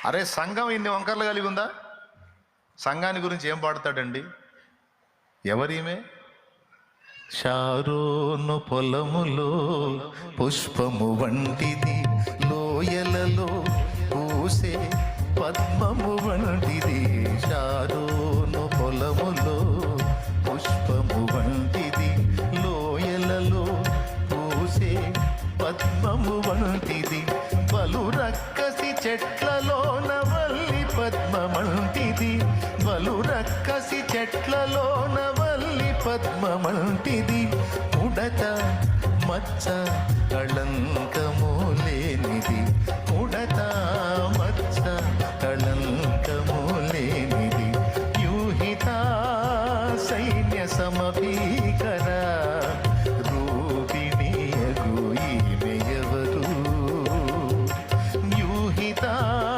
అరే సంఘం ఇన్ని వంకర్లు కలిగి ఉందా? సంఘాన్ని గురించి ఏం పాడతాడండి? ఎవరీమే? షారోను పొలములో పుష్పము వంటిది, లోయలలో పూసే పద్మము వంటిది. షారోను పొలములో పుష్పము వంటిది, లోయలలో పూసే పద్మము వంటిది. బలు రక్కసి చెట్లలోన వల్లి పద్మమంటిది, బలు రక్కసి చెట్లలోన వల్లి పద్మమంటిది. ఉడత మచ్చ